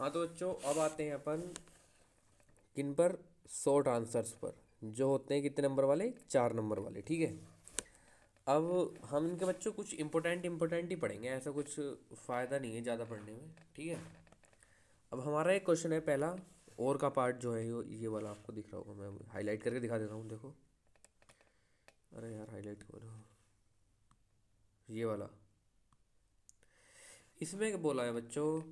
हाँ तो बच्चों अब आते हैं अपन किन पर, शॉर्ट आंसर्स पर, जो होते हैं कितने नंबर वाले, 4 नंबर वाले। ठीक है। अब हम इनके बच्चों कुछ इंपॉर्टेंट ही पढ़ेंगे, ऐसा कुछ फ़ायदा नहीं है ज़्यादा पढ़ने में। ठीक है। अब हमारा एक क्वेश्चन है पहला, और का पार्ट जो है ये वाला आपको दिख रहा होगा, मैं हाईलाइट करके दिखा देता हूँ, देखो। अरे यार हाईलाइट करो, ये वाला। इसमें बोला है बच्चों,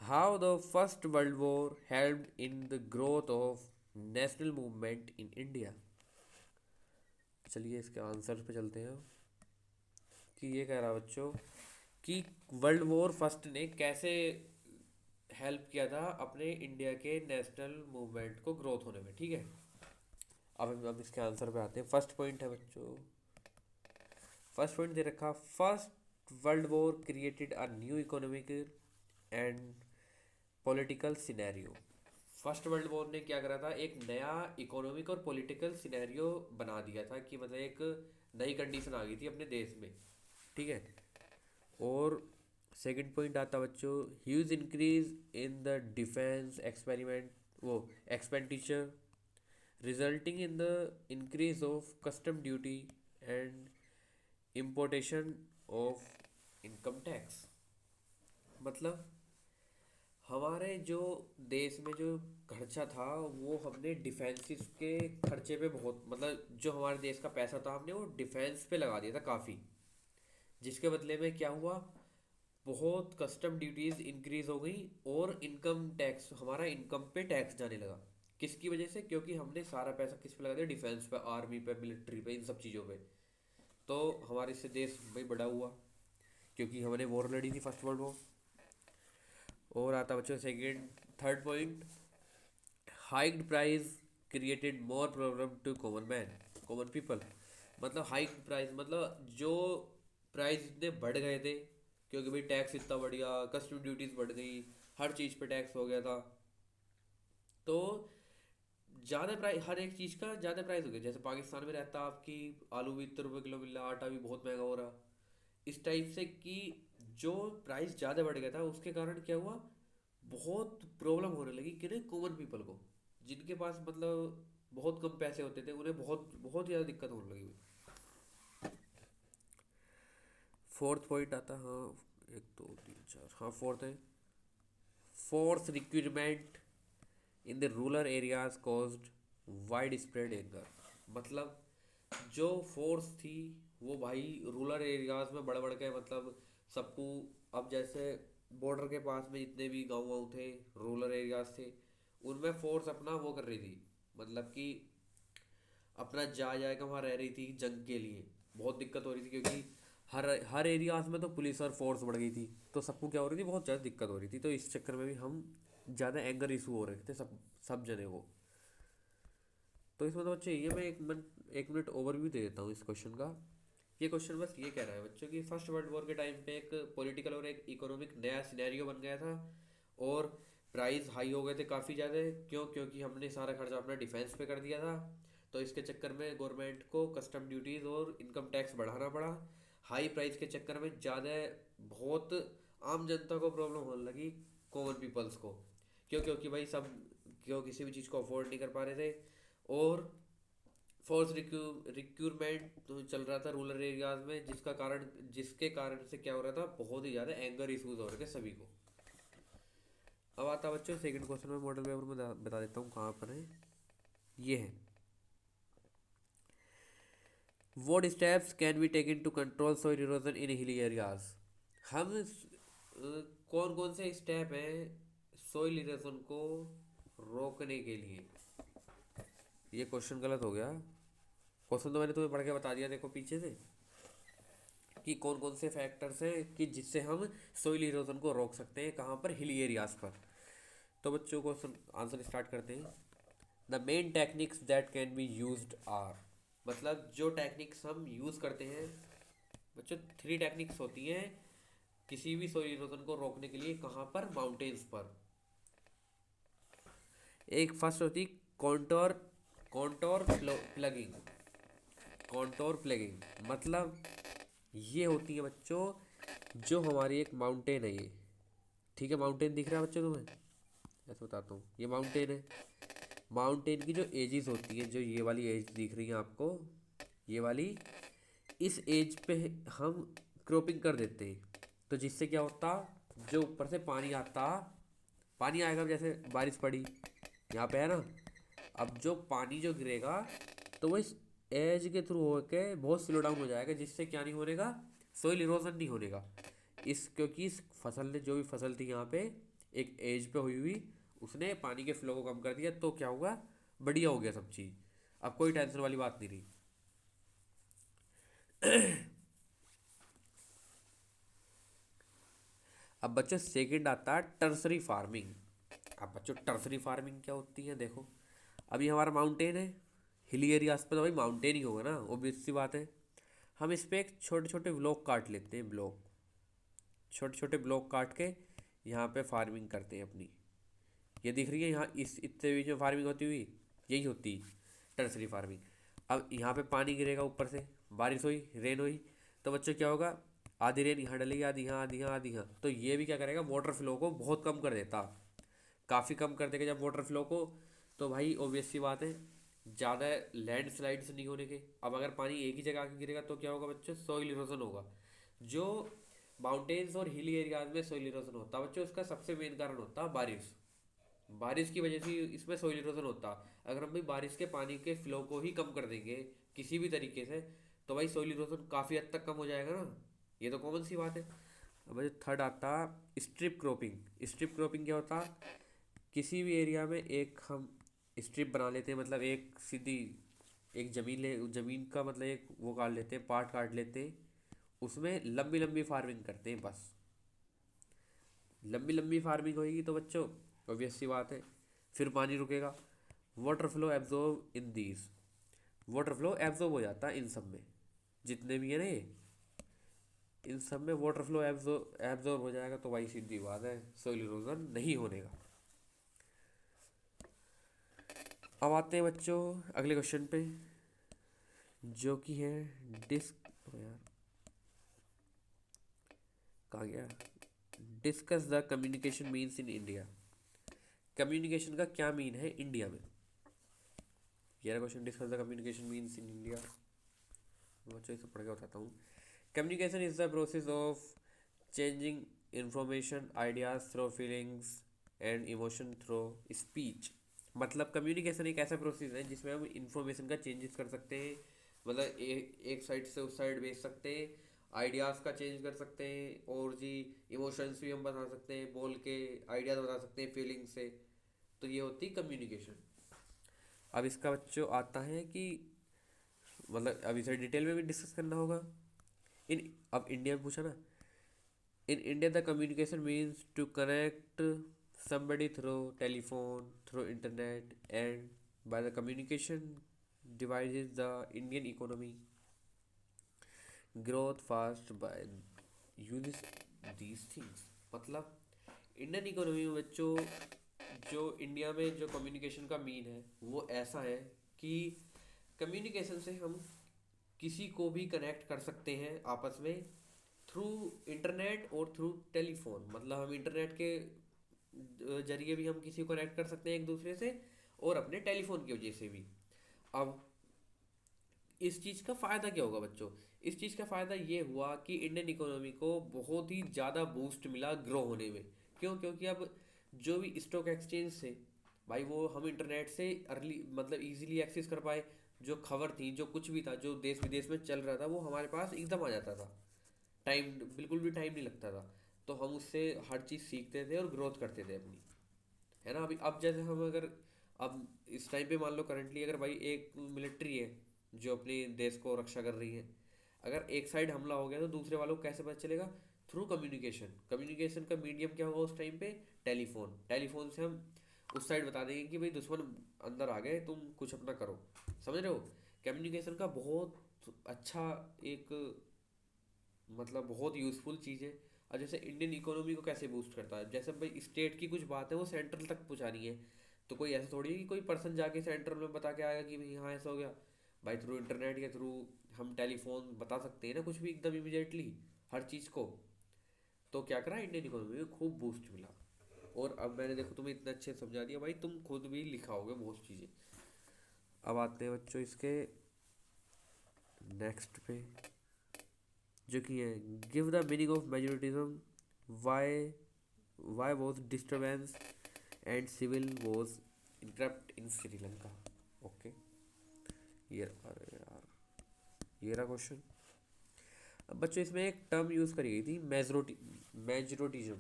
how the first world war helped in the growth of national movement in India. चलिए इसके आंसर पे चलते हैं। कि ये कह रहा है बच्चों कि वर्ल्ड वॉर फर्स्ट ने कैसे हेल्प किया था अपने इंडिया के नेशनल मूवमेंट को ग्रोथ होने में। ठीक है। अब इसके आंसर पे आते हैं। फर्स्ट पॉइंट है बच्चों, फर्स्ट पॉइंट दे रखा, first world war created a new economic and political scenario. First world war ने क्या करा था, एक नया इकोनॉमिक और पॉलिटिकल सिनेरियो बना दिया था, कि मतलब एक नई कंडीशन आ गई थी अपने देश में। ठीक है। और सेकंड पॉइंट आता बच्चों, huge increase in the defence experiment वो expenditure resulting in the increase of custom duty and importation of income tax. मतलब हमारे जो देश में जो खर्चा था वो हमने डिफेंसिस के खर्चे पे बहुत, मतलब जो हमारे देश का पैसा था हमने वो डिफेंस पे लगा दिया था काफ़ी। जिसके बदले में क्या हुआ, बहुत कस्टम ड्यूटीज इंक्रीज हो गई और इनकम टैक्स, हमारा इनकम पे टैक्स जाने लगा। किसकी वजह से, क्योंकि हमने सारा पैसा किस पे लगा दिया, डिफेंस पे, आर्मी पे, मिलिट्री पे, इन सब चीज़ों पे। तो हमारे से देश भाई बड़ा हुआ, क्योंकि हमने वॉर लड़ी थी, फर्स्ट वर्ल्ड वॉर। और आता बच्चों second, third point, hiked price created more problem to common man, common people. मतलब हाइक्ड प्राइस मतलब जो प्राइस इतने बढ़ गए थे, क्योंकि भाई टैक्स इतना बढ़ गया, कस्टम ड्यूटीज बढ़ गई, हर चीज़ पे टैक्स हो गया था। तो ज़्यादा प्राइस, हर एक चीज़ का ज़्यादा प्राइस हो गया। जैसे पाकिस्तान में रहता आपकी आलू भी ₹70 किलो मिल रहा, आटा भी बहुत महंगा हो रहा। इस टाइप से कि जो प्राइस ज़्यादा बढ़ गया था उसके कारण क्या हुआ, बहुत प्रॉब्लम होने लगी कि नहीं, कॉमन पीपल को, जिनके पास मतलब बहुत कम पैसे होते थे, उन्हें बहुत बहुत ज़्यादा दिक्कत होने लगी। फोर्थ पॉइंट आता, हाँ, एक दो तीन चार, हाँ फोर्थ है, force recruitment in the rural areas caused wide spread anger. मतलब जो फोर्स थी वो भाई रूरल एरियाज में बढ़ बढ़ के, मतलब सबको, अब जैसे बॉर्डर के पास में जितने भी गाँव वाँव थे, रूरल एरियाज थे, उनमें फोर्स अपना वो कर रही थी, मतलब कि अपना जा जाएगा वहाँ रह रही थी जंग के लिए। बहुत दिक्कत हो रही थी, क्योंकि हर हर एरियाज में तो पुलिस और फोर्स बढ़ गई थी, तो सबको क्या हो रही थी, बहुत ज़्यादा दिक्कत हो रही थी। तो इस चक्कर में भी हम ज़्यादा एंगर इशू हो रहे थे सब जने को। तो इसमें तो बच्चे ये मैं एक मिनट ओवरव्यू दे देता हूँ इस क्वेश्चन का। ये क्वेश्चन बस ये कह रहा है बच्चों कि फर्स्ट वर्ल्ड वॉर के टाइम पे एक पॉलिटिकल और एक इकोनॉमिक नया सिनेरियो बन गया था, और प्राइस हाई हो गए थे काफ़ी ज़्यादा। क्यों, क्योंकि हमने सारा खर्चा अपना डिफेंस पे कर दिया था। तो इसके चक्कर में गवर्नमेंट को कस्टम ड्यूटीज़ और इनकम टैक्स बढ़ाना पड़ा। हाई प्राइस के चक्कर में ज़्यादा, बहुत आम जनता को प्रॉब्लम होने लगी, कॉमन पीपल्स को। क्यों, क्योंकि भाई सब, क्यों किसी भी चीज़ को अफोर्ड नहीं कर पा रहे थे। और फोर्स रिक्रूटमेंट तो चल रहा था रूरल एरियाज में, जिसके कारण से क्या हो रहा था, बहुत ही ज़्यादा एंगर इश्यूज हो रहे थे सभी को। अब आता है बच्चों सेकंड क्वेश्चन में, मॉडल पेपर में बता देता हूँ कहाँ पर है। ये है, what steps can be taken to control soil erosion in hilly areas. हम कौन कौन से स्टेप हैं सॉइल इरोजन को रोकने के लिए। ये क्वेश्चन गलत हो गया, क्वेश्चन तो मैंने तुम्हें पढ़ के बता दिया, देखो पीछे से, कि कौन कौन से फैक्टर्स हैं कि जिससे हम सोइल इरोजन को रोक सकते हैं, कहाँ पर, हिली एरियाज पर। तो बच्चों को आंसर स्टार्ट करते हैं। The main techniques that can be used are, मतलब जो टेक्निक्स हम यूज़ करते हैं बच्चों, 3 टेक्निक्स होती हैं किसी भी सोइल इरोजन को रोकने के लिए। कहाँ पर, माउंटेन्स पर। एक फर्स्ट होती contour contour plugging. Contour plugging मतलब ये होती है बच्चों, जो हमारी एक माउंटेन है ये, ठीक है, माउंटेन दिख रहा है बच्चों तुम्हें? ऐसे बताता हूँ, ये माउंटेन है। माउंटेन की जो एजेस होती है, जो ये वाली एज दिख रही है आपको, ये वाली, इस एज पे हम क्रॉपिंग कर देते हैं। तो जिससे क्या होता, जो ऊपर से पानी आता, पानी आएगा, जैसे बारिश पड़ी यहाँ पे है ना, अब जो पानी जो गिरेगा, तो वो इस एज के थ्रू होके बहुत स्लो डाउन हो जाएगा, जिससे क्या नहीं होनेगा, सोइल इरोजन नहीं होनेगा। इस क्योंकि इस फसल ने, जो भी फसल थी यहाँ पे एक एज पे हुई हुई, उसने पानी के फ्लो को कम कर दिया, तो क्या हुआ, बढ़िया हो गया सब चीज़। अब कोई टेंशन वाली बात नहीं रही। अब बच्चों सेकंड आता है टर्सरी फार्मिंग। अब बच्चों टर्सरी फार्मिंग क्या होती है, देखो, अभी हमारा माउंटेन है, हिली एरियाज पे तो भाई माउंटेन ही होगा ना, ऑब्वियस सी बात है। हम इस पे एक छोटे छोटे ब्लॉक काट लेते हैं, ब्लॉक, छोटे छोटे ब्लॉक काट के यहाँ पे फार्मिंग करते हैं अपनी। ये दिख रही है यहाँ, इस इतने बीच में फार्मिंग होती हुई, यही होती टर्सरी फार्मिंग। अब यहाँ पे पानी गिरेगा ऊपर से, बारिश हुई, रेन हुई, तो बच्चों क्या होगा, आधी रेन यहाँ डलेगी, आधी यहाँ, आधी यहाँ, आधी यहाँ, तो ये भी क्या करेगा, वाटर फ्लो को बहुत कम कर देता, काफ़ी कम कर देगा जब वाटर फ्लो को। तो भाई ऑब्वियस सी बात है, ज़्यादा लैंड स्लाइड्स नहीं होने के। अब अगर पानी एक ही जगह आके गिरेगा तो क्या होगा बच्चों, सॉइल इरोजन होगा। जो माउंटेन्स और हिली एरियाज में सॉइल इरोजन होता है बच्चों, उसका सबसे मेन कारण होता है बारिश। बारिश की वजह से इसमें सॉइल इरोजन होता। अगर हम भाई बारिश के पानी के फ्लो को ही कम कर देंगे किसी भी तरीके से, तो भाई सॉइल इरोजन काफ़ी हद तक कम हो जाएगा ना, ये तो कॉमन सी बात है। अब जो थर्ड आता, स्ट्रिप क्रॉपिंग। स्ट्रिप क्रॉपिंग क्या होता, किसी भी एरिया में एक हम स्ट्रिप बना लेते हैं, मतलब एक सीधी एक ज़मीन ले, ज़मीन का मतलब एक वो काट लेते हैं, पार्ट काट लेते हैं, उसमें लंबी लंबी फार्मिंग करते हैं बस। लंबी लंबी फार्मिंग होगी तो बच्चों ऑब्वियस सी बात है, फिर पानी रुकेगा, water flow absorb in these, water flow absorb हो जाता है इन सब में, जितने भी है ना ये, इन सब में वाटर फ्लो एब्जॉर्ब हो जाएगा, तो भाई सीधी बात है, सोइल इरोजन नहीं होने का। अब आते हैं बच्चों अगले क्वेश्चन पे, जो कि है डिस्क, यार कहाँ गया, discuss the communication means in India. Communication का क्या मीन है इंडिया में, ये रहा question, discuss the communication means in India. बच्चों इसे पढ़ के बताता हूँ। Communication is the process of changing information ideas through feelings and emotion through speech. मतलब कम्युनिकेशन एक ऐसा प्रोसेस है जिसमें हम इंफॉर्मेशन का चेंजेस कर सकते हैं, मतलब एक साइड से उस साइड भेज सकते हैं, आइडियाज़ का चेंज कर सकते हैं, और जी इमोशंस भी हम बता सकते हैं, बोल के आइडियाज़ बता सकते हैं फीलिंग से। तो ये होती कम्युनिकेशन। अब इसका बच्चों आता है कि मतलब अब इसे डिटेल में भी डिस्कस करना होगा। इन अब इंडिया में पूछा ना, in India the communication means to connect somebody through telephone, through internet, and by the communication devices the Indian economy growth fast by uses these things। मतलब इंडियन इकोनॉमी में बच्चों, जो इंडिया में जो कम्युनिकेशन का मीन है वो ऐसा है कि कम्युनिकेशन से हम किसी को भी कनेक्ट कर सकते हैं आपस में, थ्रू इंटरनेट और थ्रू टेलीफोन। मतलब हम इंटरनेट के जरिए भी हम किसी को कनेक्ट कर सकते हैं एक दूसरे से, और अपने टेलीफोन की वजह से भी। अब इस चीज़ का फ़ायदा क्या होगा बच्चों, इस चीज़ का फ़ायदा ये हुआ कि इंडियन इकोनॉमी को बहुत ही ज़्यादा बूस्ट मिला ग्रो होने में। क्यों, क्योंकि अब जो भी स्टॉक एक्सचेंज से भाई, वो हम इंटरनेट से अर्ली मतलब इजीली एक्सेस कर पाए। जो खबर थी, जो कुछ भी था, जो देश विदेश में चल रहा था, वो हमारे पास एकदम आ जाता था, टाइम बिल्कुल भी टाइम नहीं लगता था। तो हम उससे हर चीज़ सीखते थे और ग्रोथ करते थे अपनी, है ना। अभी अब जैसे हम अगर अब इस टाइम पे मान लो करंटली अगर भाई एक मिलिट्री है जो अपने देश को रक्षा कर रही है, अगर एक साइड हमला हो गया तो दूसरे वालों को कैसे पता चलेगा, थ्रू कम्युनिकेशन। कम्युनिकेशन का मीडियम क्या होगा उस टाइम पे, टेलीफोन। टेलीफोन से हम उस साइड बता देंगे कि भाई दुश्मन अंदर आ गए, तुम कुछ अपना करो, समझ रहे हो। कम्युनिकेशन का बहुत अच्छा एक मतलब बहुत यूज़फुल चीज़ है। और जैसे इंडियन इकोनॉमी को कैसे बूस्ट करता है, जैसे भाई स्टेट की कुछ बात है वो सेंट्रल तक पहुंचानी है, तो कोई ऐसा थोड़ी है कि कोई पर्सन जाके सेंट्रल में बता के आएगा कि भाई हाँ ऐसा हो गया। भाई थ्रू इंटरनेट के थ्रू हम टेलीफोन बता सकते हैं ना कुछ भी एकदम इमीडिएटली, हर चीज़ को। तो क्या करा, इंडियन इकोनॉमी में खूब बूस्ट मिला। और अब मैंने देखो तुम्हें इतना अच्छे से समझा दिया भाई, तुम खुद भी लिखाओगे बहुत चीज़ें। अब आते हैं बच्चों इसके नेक्स्ट पे, जो कि है give the meaning of majoritism, why why was disturbance and civil was interrupt in Sri Lanka. Okay, ये अरे यार, ये रहा क्वेश्चन। अब बच्चों इसमें एक टर्म यूज़ करी गई थी, मेजोरिटिज्म।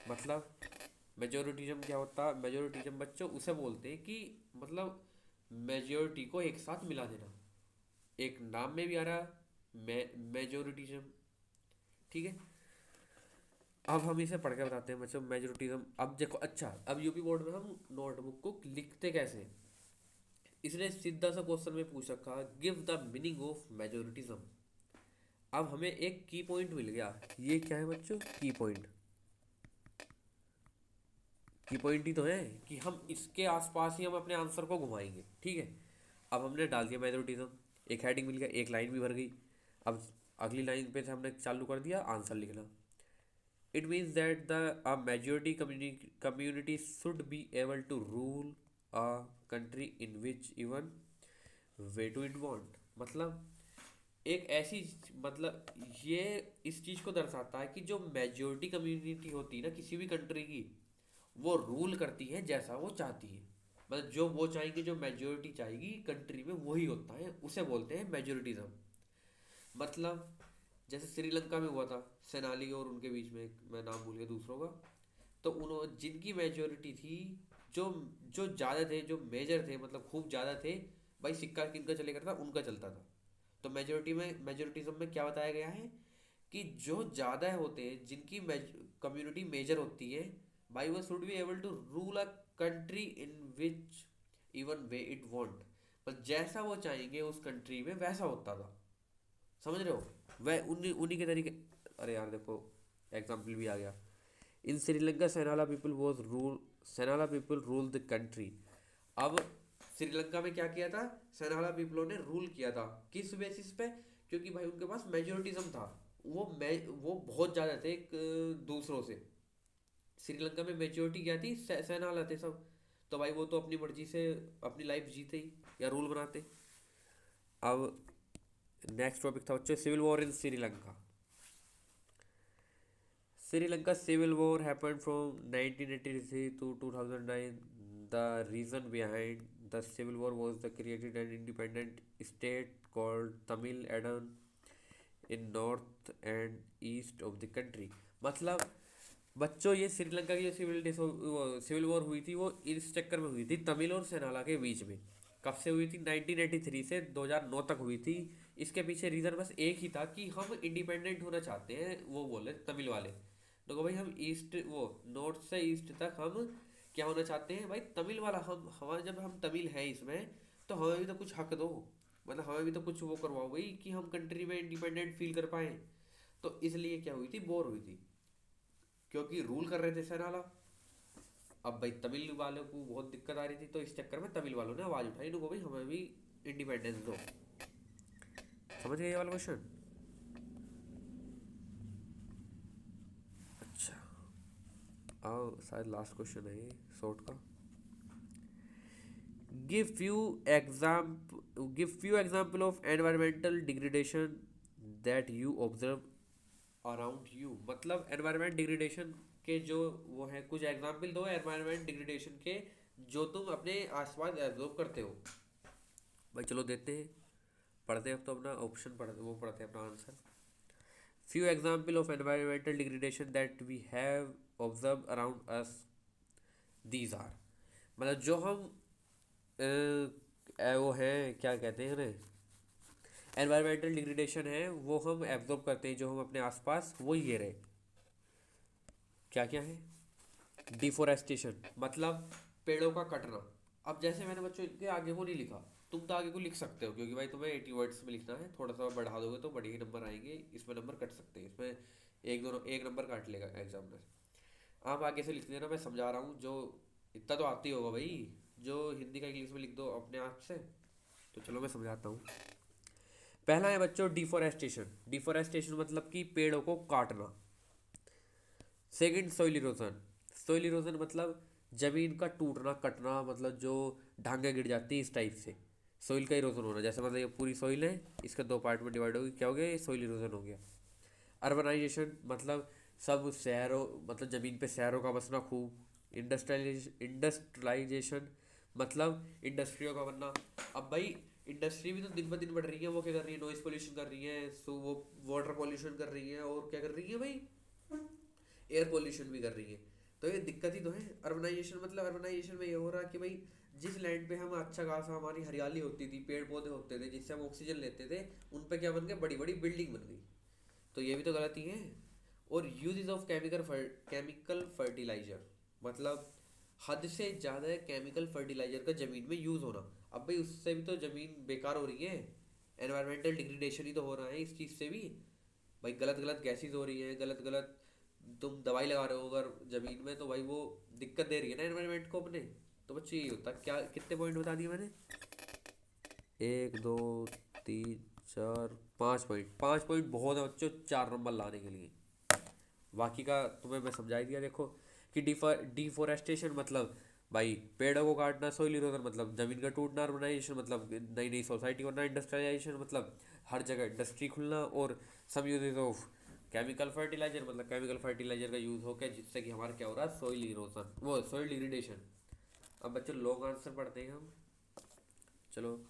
मतलब मेजोरिटिज्म क्या होता है? मेजोरिटिज्म बच्चों उसे बोलते हैं कि मतलब मेजोरिटी को एक साथ मिला देना। एक नाम में भी आ रहा मेजोरिटिज्म, ठीक है। अब हम इसे पढ़ के बताते हैं बच्चों मेजोरिटिज्म। अब देखो, अच्छा अब यूपी बोर्ड में हम नोटबुक को लिखते कैसे हैं? इसने सीधा सा क्वेश्चन में पूछ रखा, गिव द मीनिंग ऑफ मेजोरिटिज्म। अब हमें एक की पॉइंट मिल गया। ये क्या है बच्चों? की पॉइंट। की पॉइंट ही तो है कि हम इसके आसपास ही हम अपने आंसर को घुमाएंगे, ठीक है। अब हमने डाल दिया मेजोरिटिज्म, एक हेडिंग मिल गया, एक लाइन भी भर गई। अब अगली लाइन पे से हमने चालू कर दिया आंसर लिखना। It means that the a majority community should be able to rule a country in which even way to it want। मतलब एक ऐसी, मतलब ये इस चीज़ को दर्शाता है कि जो मेजोरिटी कम्युनिटी होती है ना किसी भी कंट्री की, वो रूल करती है जैसा वो चाहती है। मतलब जो वो चाहेंगे, जो मेजोरिटी चाहेगी कंट्री में वही होता है, उसे बोलते हैं मेजोरिटिज्म। मतलब जैसे श्रीलंका में हुआ था सेनाली और उनके बीच में, मैं नाम भूल गया दूसरों का। तो उन्होंने जिनकी मेजोरिटी थी, जो जो ज़्यादा थे, जो मेजर थे, मतलब खूब ज़्यादा थे, भाई सिक्का किनका चले करता था, उनका चलता था। तो मेजोरिटिज्म में क्या बताया गया है कि जो ज़्यादा होते हैं, जिनकी कम्युनिटी मेजर होती है, भाई वो should be able to rule a country in which even way it want. पर जैसा वो चाहेंगे उस कंट्री में वैसा होता था। समझ रहे हो? वह उन्हीं उन्हीं के तरीके। अरे यार देखो, एग्जाम्पल भी आ गया। In Sri Lanka Sinhala people rule the country. अब श्रीलंका में क्या किया था? सेनाला पीपलों ने रूल किया था। किस बेसिस पे? क्योंकि भाई उनके पास मेजोरिटिज्म था। वो बहुत ज़्यादा थे एक दूसरों से। श्रीलंका में मेजोरिटी क्या थी? सेनाला थे सब। तो भाई वो तो अपनी मर्जी से अपनी लाइफ जीते ही या रूल बनाते। अब नेक्स्ट टॉपिक था बच्चों civil war in Sri Lanka. Sri Lanka civil war happened from 1983 to 2009। The reason behind the civil war was the created an independent state called Tamil Nadu in north and east of the country। मतलब बच्चों ये श्रीलंका की जो civil war हुई थी, वो इस चक्कर में हुई थी तमिल और सेनाला के बीच में। कब से हुई थी? 1983 से 2009 तक हुई थी। इसके पीछे रीज़न बस एक ही था कि हम इंडिपेंडेंट होना चाहते हैं, वो बोले तमिल वाले। तो भाई हम ईस्ट, वो नॉर्थ से ईस्ट तक हम क्या होना चाहते हैं भाई? तमिल वाला। हम हमारे जब हम तमिल हैं इसमें, तो हमें भी तो कुछ हक दो। मतलब हमें भी तो कुछ वो करवाओ भाई कि हम कंट्री में इंडिपेंडेंट फील कर पाए। तो इसलिए क्या हुई थी? वॉर हुई थी, क्योंकि रूल कर रहे थे सेनाला। अब भाई तमिल वालों को बहुत दिक्कत आ रही थी, तो इस चक्कर में तमिल वालों ने आवाज़ उठाई, इनको भाई हमें भी इंडिपेंडेंस दो। समझ गए ये वाला क्वेश्चन? अच्छा, आओ शायद लास्ट क्वेश्चन है ये शॉर्ट का। Give few example of environmental degradation that you observe around you. मतलब एनवायरमेंट डिग्रेडेशन के जो वो है, कुछ एग्जाम्पल दो एनवायरमेंट डिग्रेडेशन के जो तुम अपने आसपास ऑब्जर्व करते हो। भाई चलो देते हैं, पढ़ते हैं। अब तो अपना ऑप्शन पढ़ते हैं अपना answer. Few example of environmental degradation that we have observe around us, these are. मतलब जो हम वो हैं, क्या कहते हैं उन्हें, एनवायरमेंटल डिग्रेडेशन है, वो हम एब्जॉर्ब करते हैं जो हम अपने आसपास, वो ये रहे। क्या क्या है? डिफोरेस्टेशन, मतलब पेड़ों का कटना। अब जैसे मैंने बच्चों इनके आगे को नहीं लिखा, तुम तो आगे को लिख सकते हो, क्योंकि भाई तुम्हें 80 वर्ड्स में लिखना है। थोड़ा सा बढ़ा दोगे तो बढ़िया नंबर आएंगे, इसमें नंबर कट सकते हैं, इसमें एक नंबर काट लेगा एग्जामिनर। आप आगे से लिख देना, मैं समझा रहा हूँ। जो इतना तो आती होगा भाई, जो हिंदी का इंग्लिश में लिख दो अपने आप से। तो चलो मैं समझाता हूँ। पहला है बच्चों डिफोरेस्टेशन। डिफोरेस्टेशन मतलब कि पेड़ों को काटना। Second soil erosion. Soil erosion मतलब जमीन का टूटना कटना, मतलब जो ढांगे गिर जाती है इस टाइप से सोइल का इरोजन होना। जैसे मतलब ये पूरी सोइल है, इसके दो पार्ट में डिवाइड होगी, क्या हो गया, ये सोइल इरोजन हो गया। अर्बनाइजेशन मतलब सब शहरों, मतलब ज़मीन पे शहरों का बसना खूब। इंडस्ट्रियलाइजेशन मतलब इंडस्ट्रियों का बनना। अब भाई इंडस्ट्री भी तो दिन ब दिन बढ़ रही है, वो क्या कर रही है, नॉइस पोल्यूशन कर रही है, सो वो वाटर पोल्यूशन कर रही है, और क्या कर रही है भाई, एयर पोल्यूशन भी कर रही है। तो ये दिक्कत ही तो है। अर्बनाइजेशन मतलब अर्बनाइजेशन में ये हो रहा है कि भाई जिस लैंड पे हम अच्छा खासा हमारी हरियाली होती थी, पेड़ पौधे होते थे जिससे हम ऑक्सीजन लेते थे, उन पे क्या बन गया, बड़ी बड़ी बिल्डिंग बन गई। तो ये भी तो गलती है। और यूजेस ऑफ केमिकल फर्टिलाइजर मतलब हद से ज़्यादा केमिकल फर्टिलाइजर का ज़मीन में यूज़ होना। अब भाई उससे भी तो ज़मीन बेकार हो रही है, एनवायरमेंटल डिग्रेडेशन ही तो हो रहा है इस चीज़ से भी। भाई गलत गलत गैसेज हो रही है, गलत गलत तुम दवाई लगा रहे हो अगर ज़मीन में, तो भाई वो दिक्कत दे रही है ना एनवायरमेंट को अपने। तो बच्चे यही होता है। क्या कितने पॉइंट बता दिए मैंने, एक दो तीन चार, 5 पॉइंट। 5 पॉइंट बहुत है बच्चों 4 नंबर लाने के लिए। बाकी का तुम्हें मैं समझा ही दिया। देखो कि डिफोरेस्टेशन मतलब भाई पेड़ों को काटना, सोइल इरोजन मतलब जमीन का टूटना, अर्बनाइजेशन मतलब नई नई सोसाइटी बनना, इंडस्ट्रियलाइजेशन मतलब हर जगह इंडस्ट्री खुलना, और some uses of chemical fertilizer मतलब केमिकल फर्टिलाइजर का यूज़ हो गया जिससे कि हमारा क्या हो रहा है, सोइल इरोजन, वो सोइल डिग्रेडेशन। अब बच्चों लॉन्ग आंसर पढ़ते हैं हम। चलो